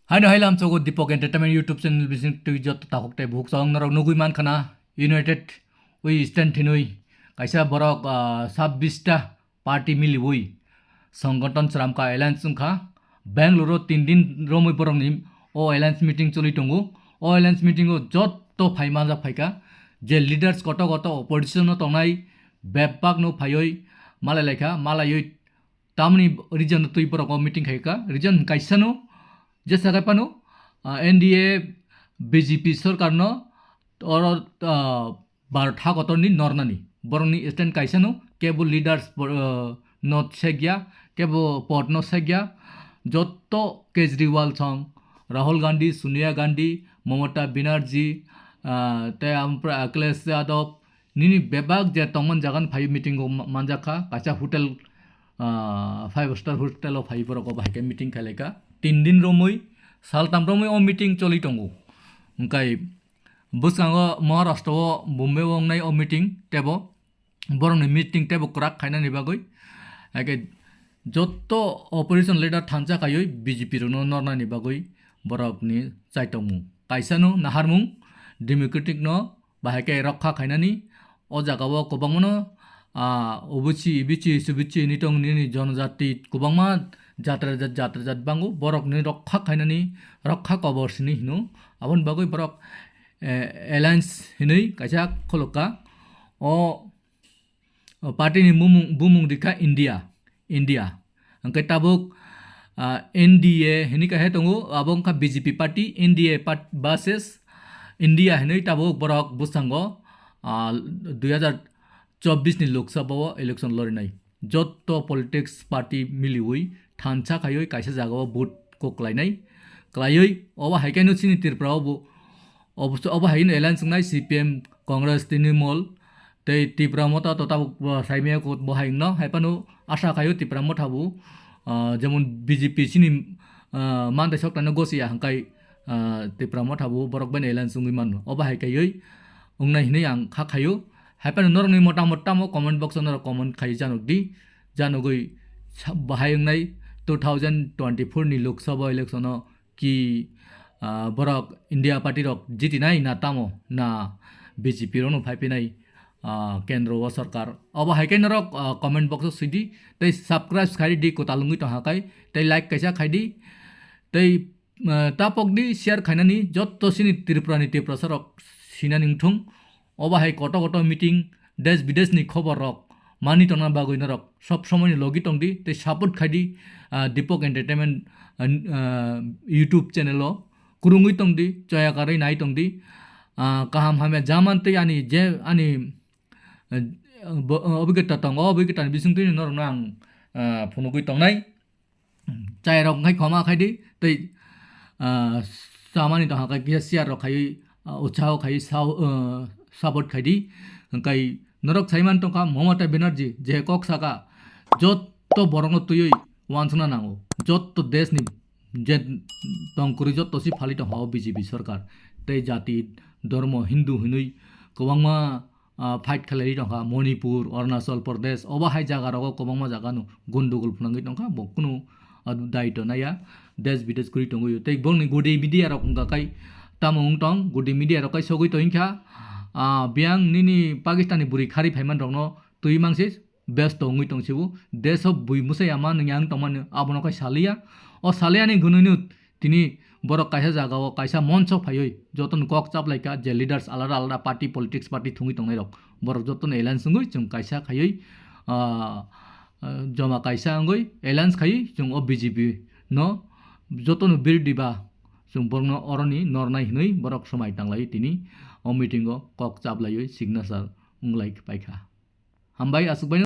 Haino hailam chogo Dipok Entertainment YouTube channel bising tu jot takok te buk song narok nugui man khana United ui stand thinui kaisa borok 26 ta party mili ui সংগঠন শ্রামকা alliance উংখা Bengaluru 3 দিন রমই borok ni o alliance meeting চলি tongo o alliance meeting ও যত ফাইমাজা ফাইকা যে leaders কত কত opposition তংনাই বেপাক no ফাইoi মালাই লেখা মালায়ই তামনি রিজন তুই borok মিটিং খাইকা রিজন কাইসানো যে সাগাই পানো এনডিএ বিজেপি সরকার ন অর 12 গতনি নরনানি বরংনি স্ট্যান্ড কাইসানো কেবল লিডার্স নট সেগিয়া কেবল পট ন সেগিয়া যত কেজরিওয়াল সং রাহুল গান্ধী সোনিয়া গান্ধী মমতা ব্যানার্জি তে আমপ্রা অখিলেশ যাদব নিনি বেবাক যে তমন জাগান ফাই মিটিং মানজাখা কাইসা হোটেল 5 স্টার হোটেল ফাই বরক বাহাইকে মিটিং খাইলাইকা 3 दिन रमै सालताम रमै ओ मिटिं चलि दङ ओंखाय बुसाङो महाराष्ट्र बम्बे वंनाय ओ मिटिं टेबो बरंनि मिटिं टेबो क्राक खायनानि बागै आगे जत्त अपोजिशन लिडार थानजा खायै बीजेपी रनो नरनानि बागै बरकनि चाइतमु काइसानो नाहारमु डेमोक्रेटिक न बाहायके रक्षा खायनानि ओ जागाव गोबांनो ओबिसि बिसि सुबिसि निटं नि जनजाति गोबांमा जात्राजात Bango borok ni rokha khainani rokha koborsini hinu abon bagoi borok alliance hinui kaisa kholoka o party ni bumung dikha India angkai tabuk NDA hini ka hetongo abong ka BJP party NDA basis India hinui tabuk borok busango 2024 ni Lok Sabha election lorinai jotto politics party miliui थानसा खायै काइसा जागाव vote को क्लाइनाय क्लायै अबा हाइकाइनो सिनि तिरप्राव अबस्थ अबा हाइन alliance नाय CPM Congress Trinamool तै तिप्रा मता तता साइमिया को बहाइन न हाइपानो आशा खायो तिप्रा मथाबु जेमन BJP सिनि मानदाय सकतानो गसिया हांकाय तिप्रा मथाबु बरक बन एलायन्स उंगि मान अबा हाइकायै उंनाय हिनै आं खा खायो हाइपानो नरनि मता मता म कमेन्ट बक्स नर कमेन्ट खाय जानोदि जानोगै बाहायनाय 2024 नि लोकसभा इलेक्शन की बरक इंडिया पार्टी रक जितिनाय ना तामो ना बीजेपी रनो फाइपिनाय केंद्र व सरकार अब हाइकाइन रक कमेंट बक्स सिदि तै सब्सक्राइब खाइ दि को तालुंगि तो हाकाय तै लाइक कैसा खाइदि तै तापक दि शेयर खाइनानि जत्तसिनि त्रिपुरानि सरक सिना निंथुं अब हाइ कत कत मिटिं देश विदेश नि खबर रक मानि तना बागै नरक सब समय लगि तंदि तै सपोर्ट खाइदि दीपक एंटरटेनमेंट YouTube चैनल कुरुंगै तंदि चयाकारै नाय तंदि काहाम हामे जामान तै आनि जे आनि अभिज्ञता तंग अभिज्ञता बिसिंतै नरना आं फुनुगै तंनाय चायरक खाइ खमा खाइदि तै सामानि तहाकाय किया शेयर रखाय उत्साह खाय सपोर्ट खाइदि ओंखाय नरक साइमान तंका ममता बेनार्जी जे कक साका जत्तो बरंग तुयै वानसना नांगो जत्तो देश नि जे तंकुरि जत्तो सि फालित ह बीजेपी सरकार तै जाति धर्म हिंदू हिनुई गोबांमा फाइट खालाय दंखा मणिपुर अरुणाचल प्रदेश अबा हाय जागा रग गोबांमा जागानो गन्डगोल फुनांगै दंखा बकुनु दायित्व नाया देश विदेश करि दंगो तै बंनि गुदि मीडिया रक गाकाय तामुं तंग गुदि मीडिया रकाय सगै तइंखा बियां निनि पाकिस्तानी बुरि खारि फाइमान रंनो तुइ मांसे बेस्ट ngui tongsibu देश बुइ मुसाय आमा नयां तमान आबनो काय सालिया ओ सालियानि गुनुनु तिनि बरक कायसा जागाव कायसा मंच फायै जतन कक चापलायका जे लिडार्स आलादा आलादा पार्टी पॉलिटिक्स पार्टी थुंगि तंनाय रक बरक जतन एलायन्स ngui जों कायसा खायै जमा कायसा ngui एलायन्स खायै जों ओ बीजेपी न जतन बिरदिबा जों बरनो अरनि नरनाय हिनै बरक समाय तांलाय तिनि ओ मीटिंग कक चापलायै सिग्नेचर उंलाय पाइखा हामबाय आसुकबाय